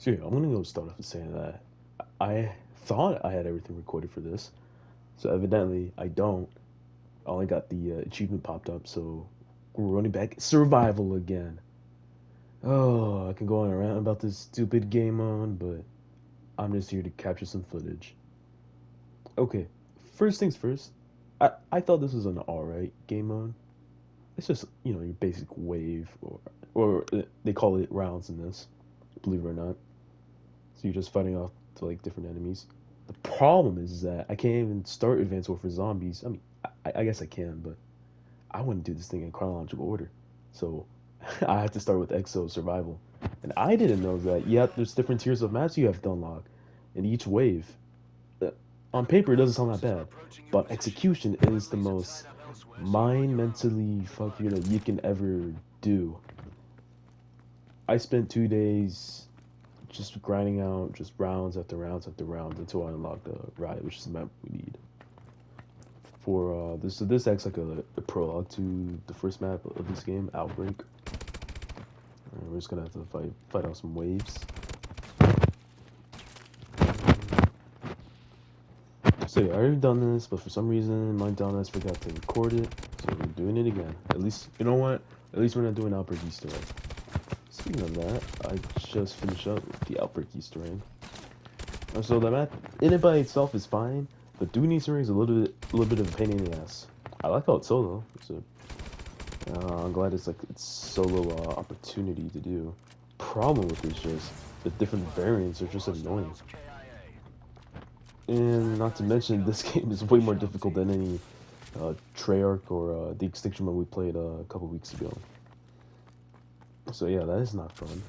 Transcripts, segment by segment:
So yeah, I'm gonna go start off with saying that I thought I had everything recorded for this. So evidently I don't. I only got the achievement popped up, so we're running back survival again. Oh, I can go on around about this stupid game on, but I'm just here to capture some footage. Okay, first things first. I thought this was an alright game mode. It's just your basic wave, or they call it rounds in this, believe it or not. So you're just fighting off to like different enemies. The problem is that I can't even start Advanced Warfare Zombies. I mean, I guess I can, but I wouldn't do this thing in chronological order. So I have to start with EXO Survival. And I didn't know that, yeah, there's different tiers of maps you have to unlock in each wave. Uh, on paper, it doesn't sound that bad, but execution is the most mind mentally fuck you that you can ever do. I spent 2 days just grinding out just rounds after rounds after rounds until I unlocked the Riot, which is the map we need. For this, so this acts like a prologue to the first map of this game, Outbreak. We're just gonna have to fight out some waves. So yeah, I already done this, but for some reason my dumbass forgot to record it, so we're doing it again. At least, you know what? At least we're not doing Outbreak Easter egg. Speaking of that, I just finished up the Outbreak Easter egg. So the map in it by itself is fine, but doing Easter eggs is a little bit of a pain in the ass. I like how it's solo. So I'm glad it's solo opportunity to do. Problem with it is just the different variants are just annoying. And not to mention, this game is way more difficult than any Treyarch or the Extinction mode we played a couple weeks ago. So yeah, that is not fun.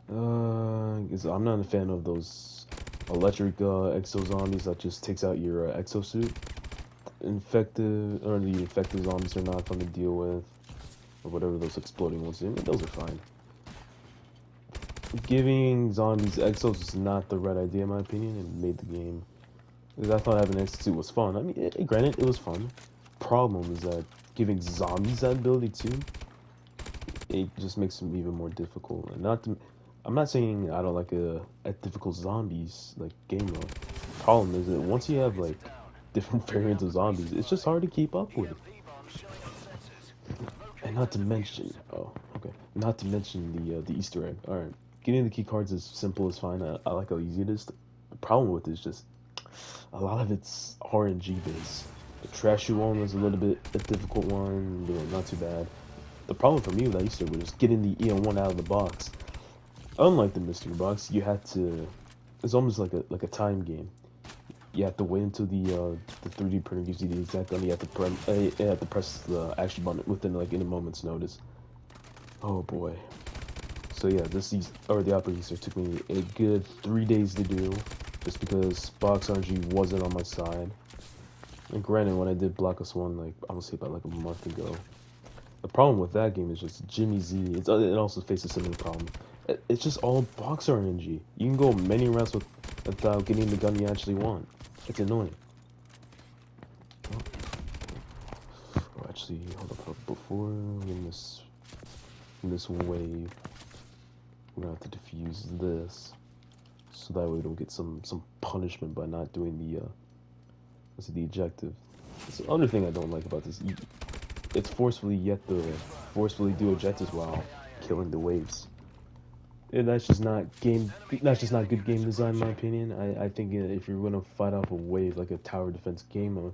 'Cause I'm not a fan of those electric exo zombies that just takes out your exosuit. Infected or the infected zombies are not fun to deal with, or whatever those exploding ones. I mean, those are fine. Giving zombies exos is not the right idea in my opinion. It made the game because I thought having an exosuit was fun. I mean, granted, it was fun. Problem is that giving zombies that ability too, it just makes them even more difficult. And not to, I'm not saying I don't like a difficult zombies like game mode. Problem is that once you have like different variants of zombies, it's just hard to keep up with. And not to mention, oh, okay, not to mention the Easter egg. All right, getting the key cards is simple as fine. I like how easy it is. The problem with it is just a lot of it's RNG based. The trashy one was a little bit a difficult one, not too bad. The problem for me with that Easter egg was getting the EM1 out of the box. Unlike the mystery box, you had to. It's almost like a time game. You have to wait until the 3D printer gives you the exact gun. You have to press the action button within like in a moment's notice. Oh boy. So yeah, the Outbreak Easter took me a good 3 days to do, just because box RNG wasn't on my side. And granted, when I did Block Us One, like I was about like a month ago. The problem with that game is just Jimmy Z. It also faces a similar problem. It's just all box RNG. You can go many rounds without getting the gun you actually want. It's annoying. Oh, actually, hold up. Before in this wave, we're gonna have to defuse this, so that way we don't get some punishment by not doing the objective. It's the other thing I don't like about this. It's forcefully forcefully do objectives while killing the waves. And that's just not game. That's just not good game design, in my opinion. I think if you're gonna fight off a wave like a tower defense game mode,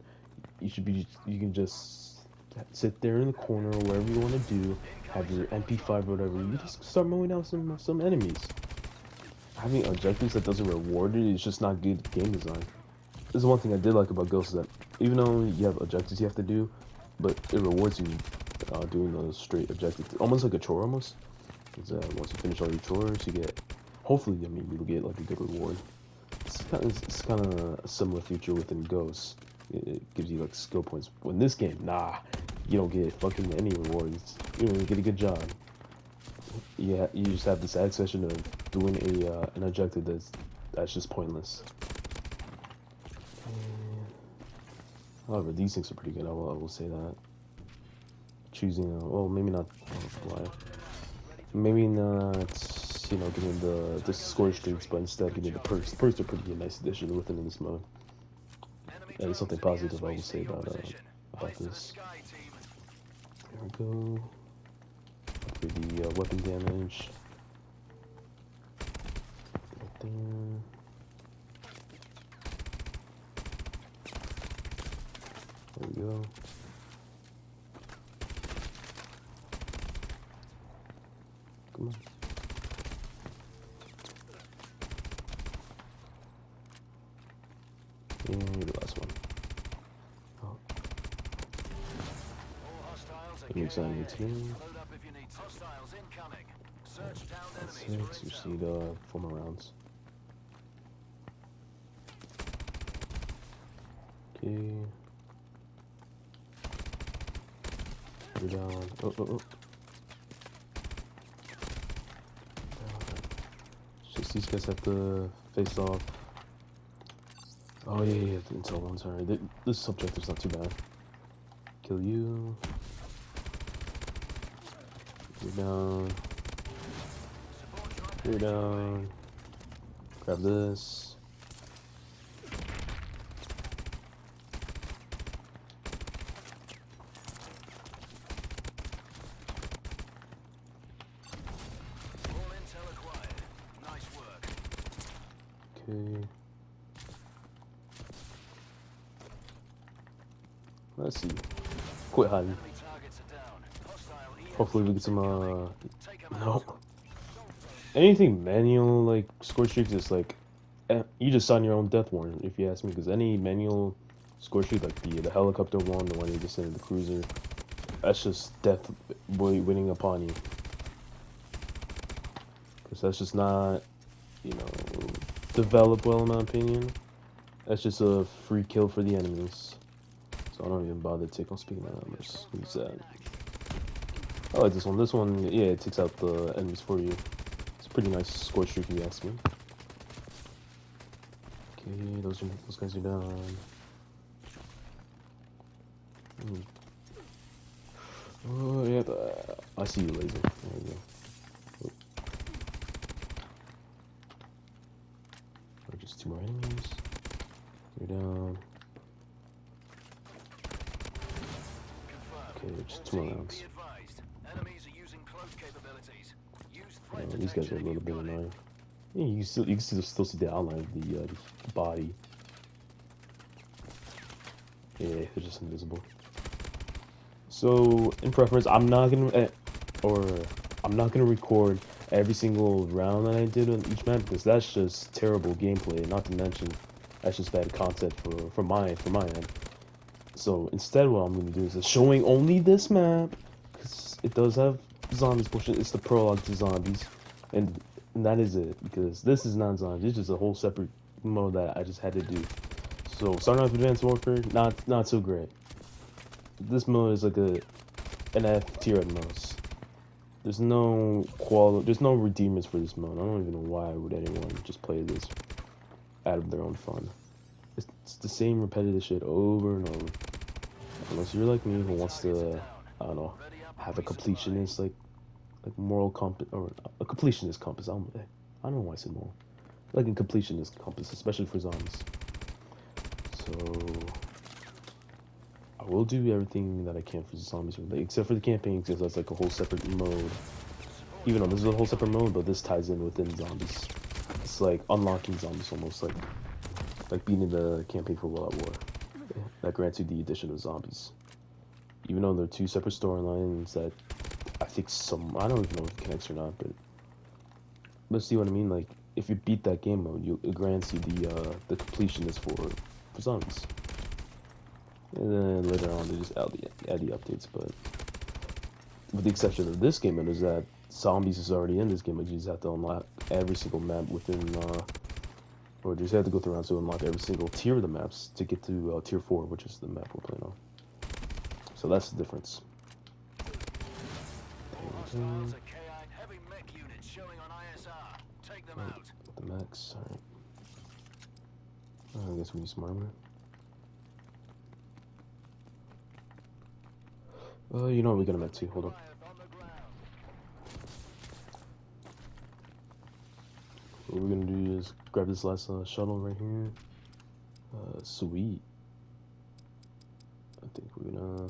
you can just sit there in the corner or wherever you want to do, have your MP5 or whatever. You just start mowing down some enemies. Having objectives that doesn't reward it is just not good game design. This is one thing I did like about Ghost is that even though you have objectives you have to do, but it rewards you doing those straight objectives, almost like a chore almost. Once you finish all your chores, you get, hopefully, I mean, you'll get like a good reward. It's kind of a similar feature within Ghost. It gives you like skill points. When this game, nah, you don't get fucking any rewards. You don't even get a good job. Yeah, you just have this side session of doing an objective that's just pointless. However, these things are pretty good. I will say that. Choosing, well, maybe not. Maybe not you know, getting the score streaks, but instead getting the perks. The perks are pretty nice addition within this mode. That is something positive I will say about this. There we go. Upgrade the weapon damage. Right there. There we go. Come on. And the last one. Oh. Looks like it's me. That's it. So just need 4 more rounds. Okay. We're down. Oh. Just these guys have to face off. Oh yeah, the intel one's alright. This subject is not too bad. Kill you. You're down. You're down. Grab this. Okay. Let's see. Quit hiding. Hopefully we get some no. Anything manual like score streaks is like you just sign your own death warrant if you ask me, because any manual score streak like the helicopter one, the one you just sent in the cruiser, that's just death winning upon you. Because that's just not, you know, developed well in my opinion. That's just a free kill for the enemies. So I don't even bother to take on speaking of numbers. Who's that? I like this one. This one, yeah, it takes out the enemies for you. It's a pretty nice score streak if you ask me. Okay, those guys are down. Oh yeah, I see you, laser. There you go. Oh. Just 2 more enemies. You're down. Okay, just 2 more rounds. These guys are a little bit annoying. Yeah, you can still see the outline of the body. Yeah, they're just invisible. So in preference, I'm not gonna record every single round that I did on each map, because that's just terrible gameplay. Not to mention, that's just bad content for my end. So instead, what I'm gonna do is showing only this map, because it does have zombies portion. It's the prologue to zombies, and that is it. Because this is not zombies. It's just a whole separate mode that I just had to do. So starting off with Advanced Warfare, not so great. This mode is like an F tier at most. There's no redeemers for this mode. I don't even know why would anyone just play this out of their own fun. It's the same repetitive shit over and over. Unless you're like me who wants to, I don't know, have a completionist like moral compass, or a completionist compass. I don't know why I said moral. Like a completionist compass, especially for zombies. So I will do everything that I can for the zombies, except for the campaign, because that's like a whole separate mode. Even though this is a whole separate mode, but this ties in within zombies. It's like unlocking zombies, almost like beating the campaign for World at War. That grants you the addition of zombies. Even though they're 2 separate storylines that I think I don't even know if it connects or not, but see what I mean? Like, if you beat that game mode, it grants you the completionist for zombies. And then later on, they just add the updates, but with the exception of this game mode, is that zombies is already in this game, but you just have to unlock every single map within, or you just have to go through rounds to unlock every single tier of the maps to get to tier 4, which is the map we're playing on. So that's the difference. The max, alright. I guess we need some armor. You know what, we're gonna met too, hold on. What we're gonna do is grab this last shuttle right here. Sweet. I think we're gonna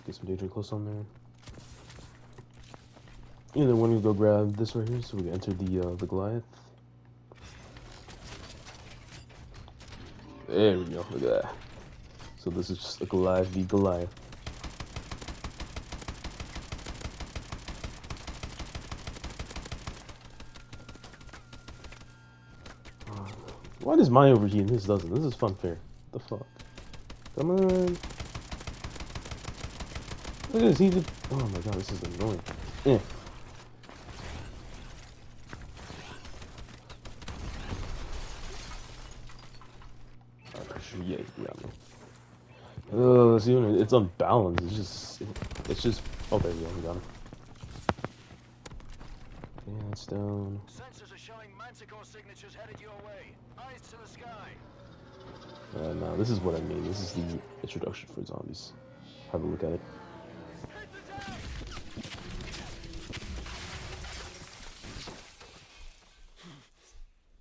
get some danger close on there. And then we're gonna go grab this right here, so we can enter the Goliath. There we go. Look at that. So this is just a Goliath v Goliath. Why does mine overheat and this doesn't? This is fun fair. What the fuck? Come on. Look at this. He did. Oh my god, this is annoying. Yeah. I'm pretty sure, yeah, you got me. It's unbalanced. It's just. Oh, there we go. We got him. Yeah, it's down. Sensors are showing manticore signatures headed your way. Eyes to the sky. No, this is what I mean. This is the introduction for zombies. Have a look at it.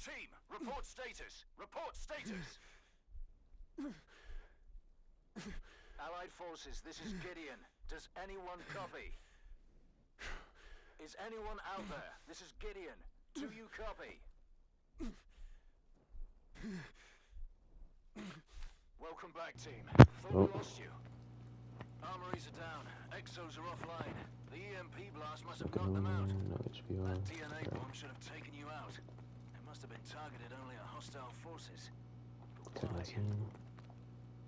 Team, report status. Report status. Allied forces, this is Gideon. Does anyone copy? Is anyone out there? This is Gideon. Do you copy? Welcome back, team. Thought we lost you. Armories are down. Exos are offline. The EMP blast must have knocked them out. No HPR. That DNA bomb should have taken you out. It must have been targeted only at hostile forces. But why?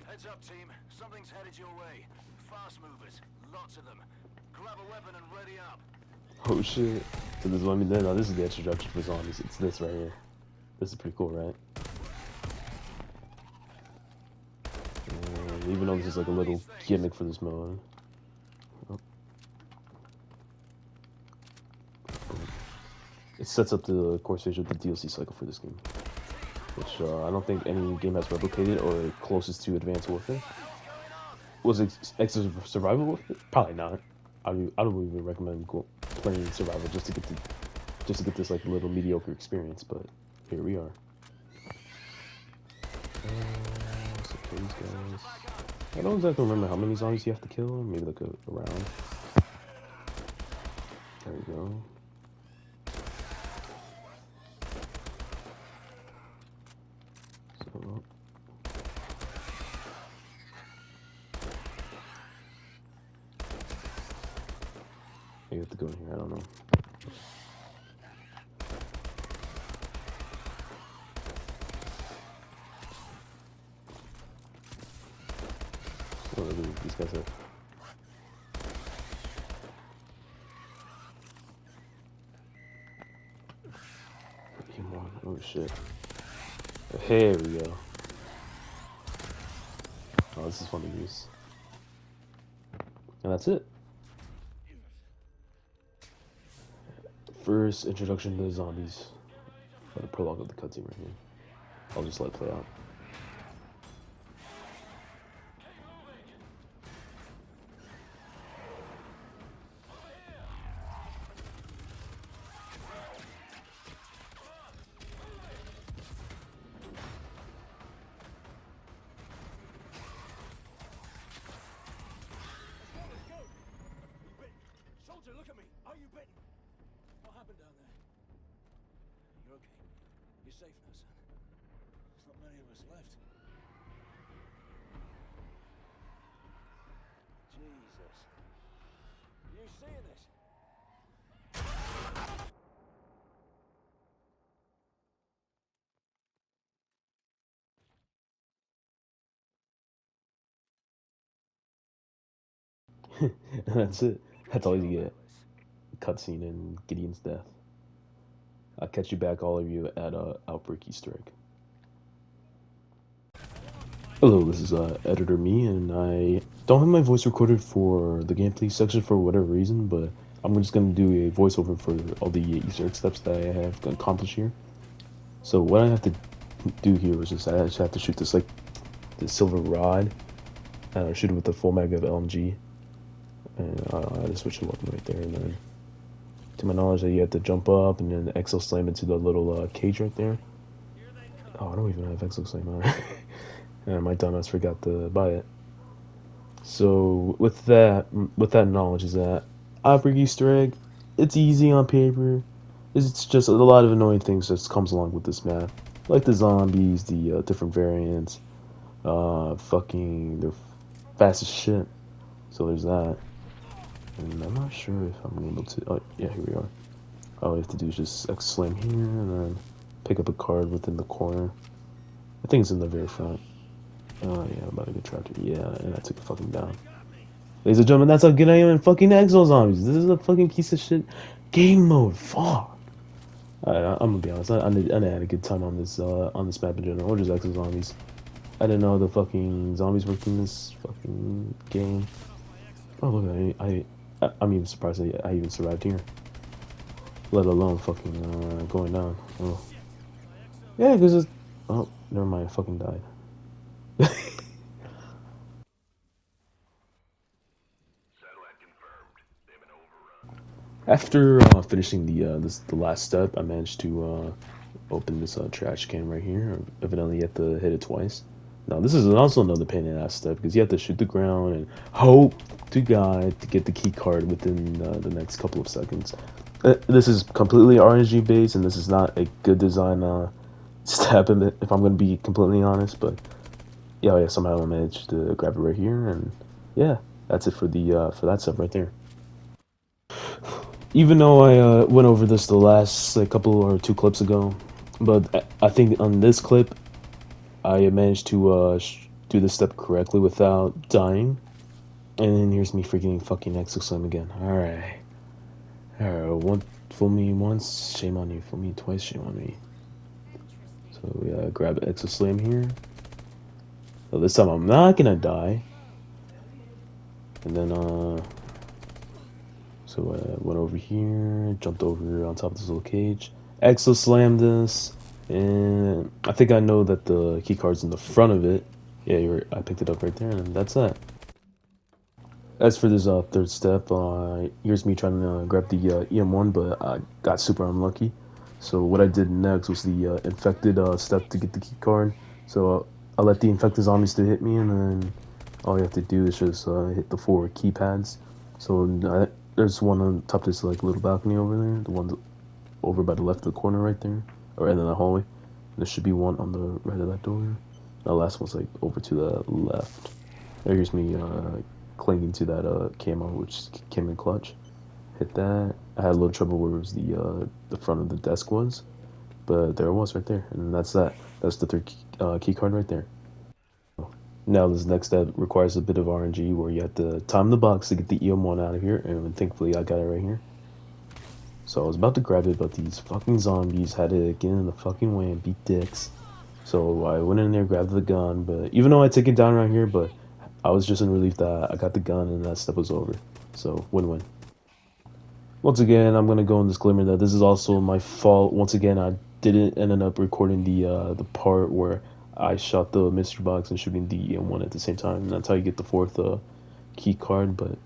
Heads up, team. Something's headed your way. Fast movers. Lots of them. Grab a weapon and ready up. Oh shit. So this is what I mean. No, this is the introduction for zombies. It's this right here. This is pretty cool, right? Even though this is like a little gimmick for this mode. Oh. It sets up the core stage of the DLC cycle for this game. Which I don't think any game has replicated or closest to Advanced Warfare. Was it Exo Survival Warfare? Probably not. I don't even recommend playing Survival just to get this like little mediocre experience, but here we are. So these guys. I don't exactly remember how many zombies you have to kill. Maybe like a round. There we go. So. You have to go in here. I don't know. What do these guys have? Come on. Oh shit. Here we go. Oh, this is fun to use. And that's it. First introduction to the zombies. The prologue of the cutscene right here. I'll just let it play out. Soldier, look at me. Are you bitten? What happened down there? You're okay. You're safe now, son. There's not many of us left. Jesus. You seeing this? That's it. That's all you get. Cutscene and Gideon's death. I'll catch you back, all of you, at Outbreak Easter egg. Hello, this is Editor Me, and I don't have my voice recorded for the gameplay section for whatever reason, but I'm just going to do a voiceover for all the Easter egg steps that I have accomplished here. So what I have to do here is I just have to shoot this silver rod, and I shoot it with the full mag of LMG. And I just switch the weapon right there, and then To my knowledge, that you have to jump up and then exo slam into the little cage right there. Oh, I don't even have exo slam on. And my dumbass forgot to buy it. So with that knowledge is that Outbreak Easter egg, it's easy on paper. It's just a lot of annoying things that comes along with this map, like the zombies, the different variants. Fucking they're fast as shit. So there's that. And I'm not sure if I'm able to. Oh yeah, here we are. All we have to do is just X slam here and then pick up a card within the corner. I think it's in the very front. Oh yeah, I'm about to get trapped here. Yeah, and I took it fucking down. Ladies and gentlemen, that's how good I am in fucking Exo Zombies. This is a fucking piece of shit game mode. Fuck. I'm gonna be honest. I had a good time on this map in general, or just Exo Zombies. I didn't know the fucking zombies worked in this fucking game. Oh look, I'm even surprised I even survived here. Let alone fucking going down. Oh yeah, because it's. Oh, never mind. I fucking died. After finishing the last step, I managed to open this trash can right here. Evidently, you have to hit it twice. Now, this is also another pain in the ass step because you have to shoot the ground and hope to God to get the key card within the next couple of seconds. This is completely RNG based, and this is not a good design step in it, if I'm going to be completely honest. But yeah, somehow I managed to grab it right here, and yeah, that's it for the for that step right there. Even though I went over this the last like, couple or two clips ago, but I think on this clip I managed to do this step correctly without dying. And then here's me freaking fucking Exo Slam again. Alright, fool me once, shame on you. Fool me twice, shame on me. So we grab Exo Slam here. So this time I'm not gonna die. And then so I went over here, jumped over on top of this little cage, Exo slammed this, and I think I know that the key card's in the front of it. Yeah, I picked it up right there, and that's that. As for this third step, here's me trying to grab the EM1, but I got super unlucky. So what I did next was the infected step to get the key card. So I let the infected zombies to hit me, and then all you have to do is just hit the 4 keypads. So there's one on top of this like little balcony over there, the one over by the left of the corner right there, or in the hallway. There should be one on the right of that door. The last one's like over to the left. Here's me clinging to that camo, which came in clutch. Hit that. I had a little trouble where it was the front of the desk was, but there it was right there, and that's that. That's the third key card right there. Now this next step requires a bit of RNG where you have to time the box to get the EM1 out of here, and thankfully I got it right here. So I was about to grab it, but these fucking zombies had to get in the fucking way and beat dicks. So I went in there, grabbed the gun, but even though I took it down right here, but I was just in relief that I got the gun and that step was over. So win-win. Once again, I'm gonna go on disclaimer that this is also my fault. Once again, I didn't end up recording the part where I shot the mystery box and shooting the EM1 at the same time. And that's how you get the fourth key card. But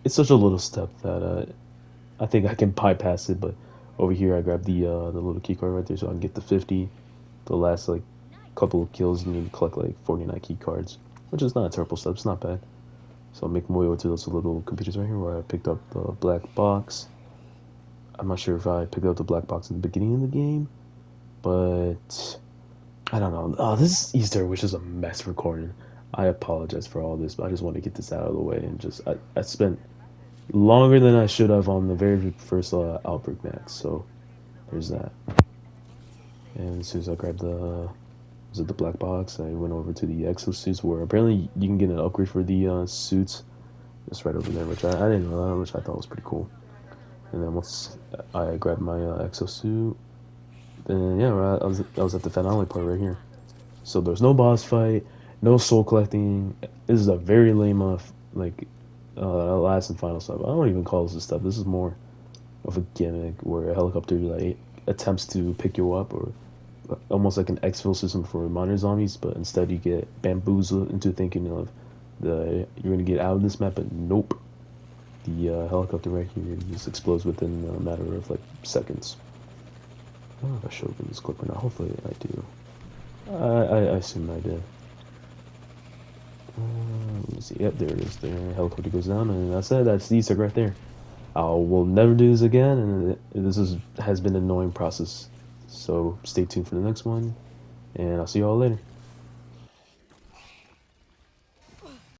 it's such a little step that I think I can bypass it. But over here, I grabbed the little key card right there, so I can get the 50. The last like couple of kills, you need to collect like 49 key cards, which is not a terrible step. It's not bad. So I'll make my way over to those little computers right here where I picked up the black box. I'm not sure if I picked up the black box in the beginning of the game, but I don't know. Oh, this Easter, which is a mess recording. I apologize for all this, but I just want to get this out of the way and just I spent longer than I should have on the very first Outbreak max. So there's that. And as soon as I grabbed the black box, I went over to the exosuits where apparently you can get an upgrade for the suits. Just right over there, which I didn't know that, which I thought was pretty cool. And then once I grabbed my exosuit, then yeah, I was at the finale part right here. So there's no boss fight, no soul collecting. This is a very lame last and final step. I don't even call this a step. This is more of a gimmick where a helicopter like attempts to pick you up, or almost like an exfil system for modern zombies, but instead you get bamboozled into thinking of you're gonna get out of this map, but nope. The helicopter right here just explodes within a matter of like seconds. I don't know if I showed them this clip or not. Hopefully I do. I assume I did. Let me see. Yep, there it is. The helicopter goes down, and that's it. That's the Easter egg right there. We'll never do this again, and has been an annoying process. So stay tuned for the next one, and I'll see you all later.